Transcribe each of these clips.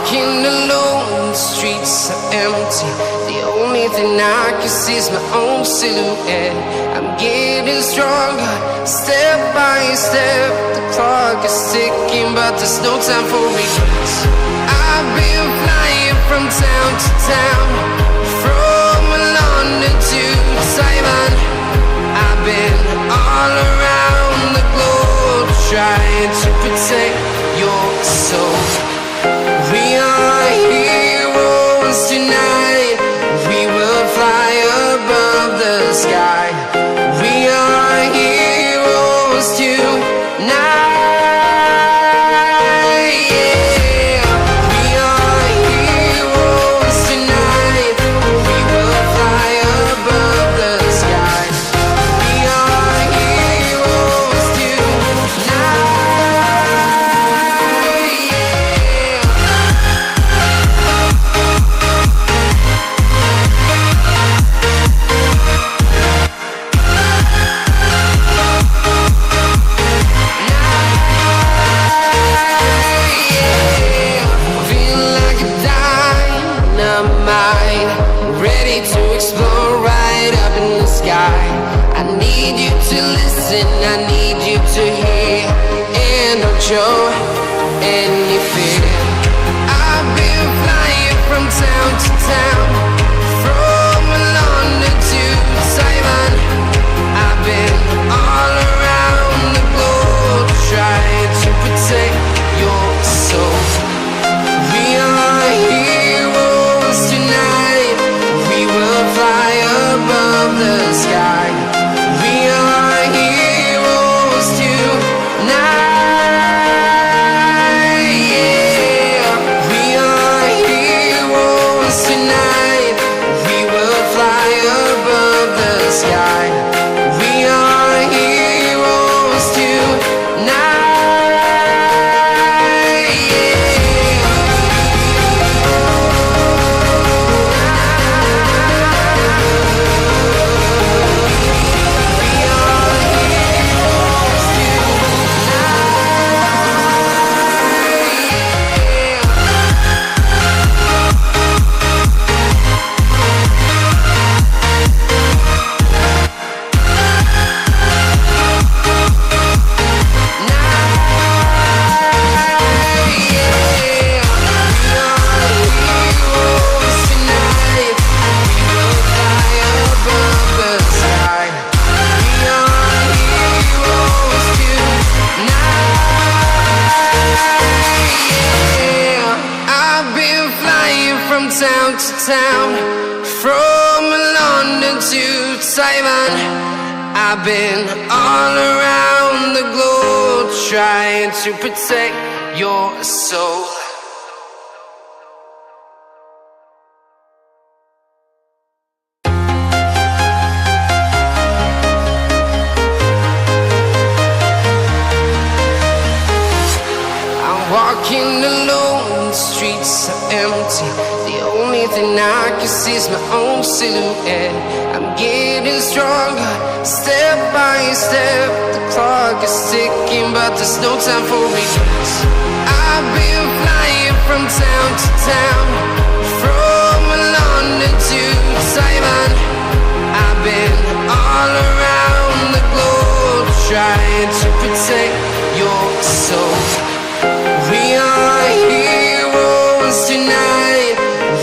walking alone, the streets are empty. The only thing I can see is my own silhouette. I'm getting stronger, step by step. The clock is ticking, but there's no time for regrets. I've been flying from town to town, from London to Taiwan. I've been all around the globe, trying to protect your soul. We are heroes tonight. We will fly above the sky. We are heroes tonight. Yeah. We are heroes tonight. We will fly above the sky. We are heroes tonight. Ready to explore right up in the sky. I need you to listen, I need you to hear, and don't show any fear. I've been flying from town to town, from London to Taiwan. I've been all around the globe, trying to protect your soul. We are heroes tonight. We will fly above the sky. We are heroes tonight. Yeah. We are heroes tonight. We will fly above the sky. We are heroes tonight. Town to town, from London to Taiwan. I've been all around the globe, trying to protect your soul. I'm walking alone, the streets are empty. The only thing I can see is my own silhouette. I'm getting stronger, step by step. The clock is ticking, but there's no time for regrets. I've been flying from town to town, from London to Taiwan. I've been all around the globe, trying to protect your soul. We are heroes tonight.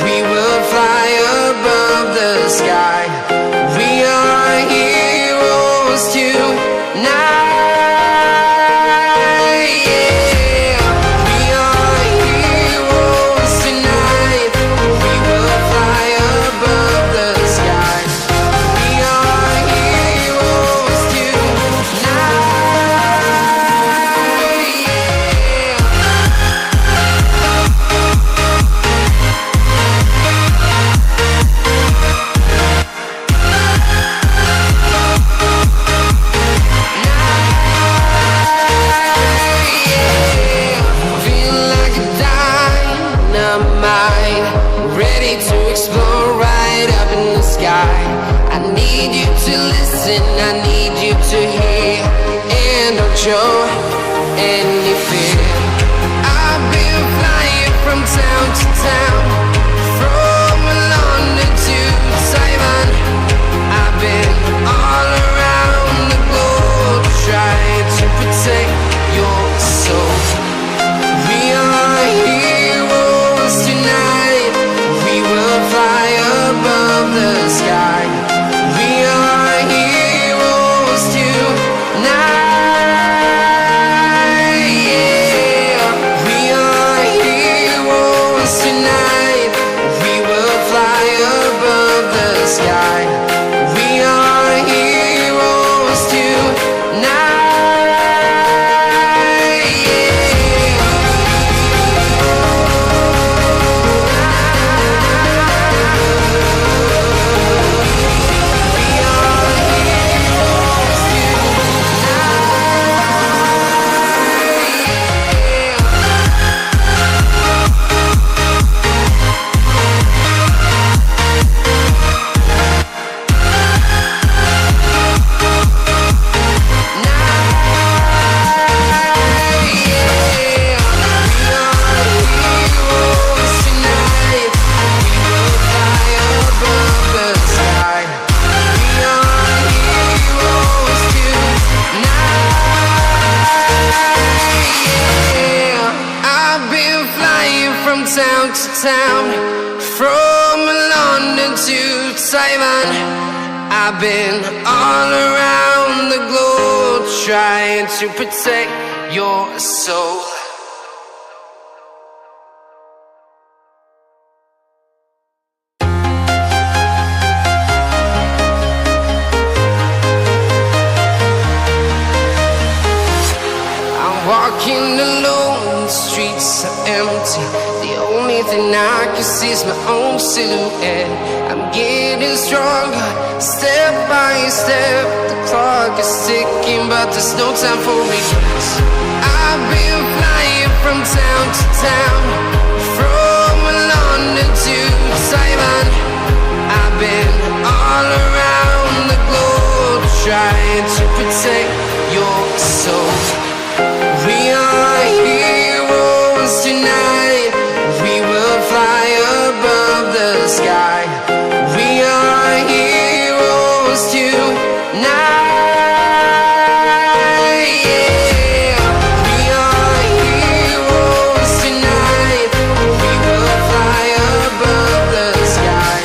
We will fly above the sky. We are heroes tonight. Yeah. We are heroes tonight. We will fly above the sky. We are heroes tonight. Ready to explore right up in the sky. I need you to listen, I need you to hear, and don't show any fear. I've been flying from town to town to town, from London to Taiwan. I've been all around the globe trying to protect your soul. Walking alone, the streets are empty. The only thing I can see is my own silhouette. I'm getting stronger, step by step. The clock is ticking, but there's no time for regrets. I've been flying from town to town, from London to Taiwan. I've been all around the globe trying to protect your soul. We are heroes tonight. We will fly above the sky. We are heroes tonight. Yeah. We are heroes tonight. We will fly above the sky.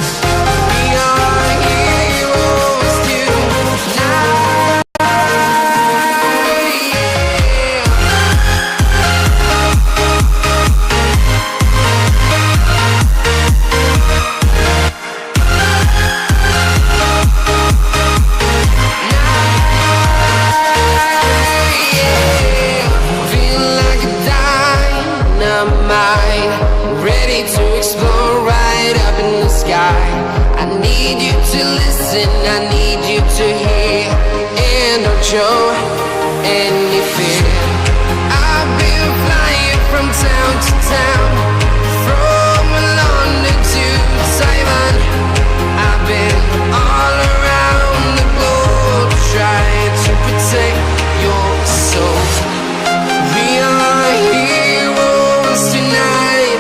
We are heroes tonight. Ready to explore right up in the sky. I need you to listen, I need you to hear, and don't show any fear. I've been flying from town to town, from London to Taiwan. I've been all around the globe trying to protect your soul. We are heroes tonight.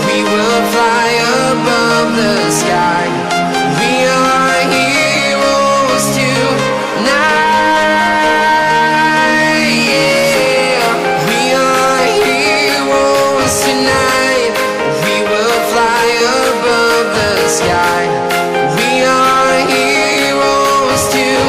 We will fly above the sky. We are heroes tonight. Yeah. We are heroes tonight. We will fly above the sky. We are heroes tonight.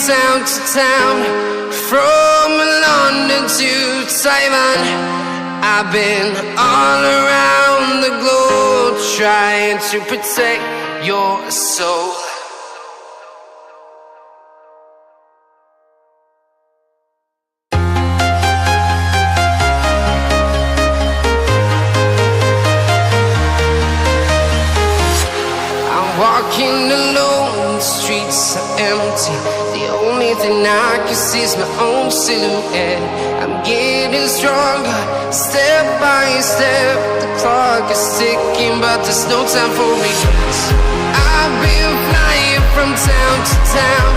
Town to town, from London to Taiwan. I've been all around the globe trying to protect your soul. I'm walking alone, the streets are empty. The only thing I can see is my own silhouette. I'm getting stronger, step by step. The clock is ticking, but there's no time for regrets. I've been flying from town to town,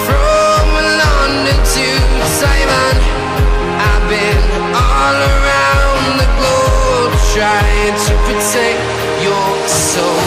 from London to Taiwan. I've been all around the globe trying to protect your soul.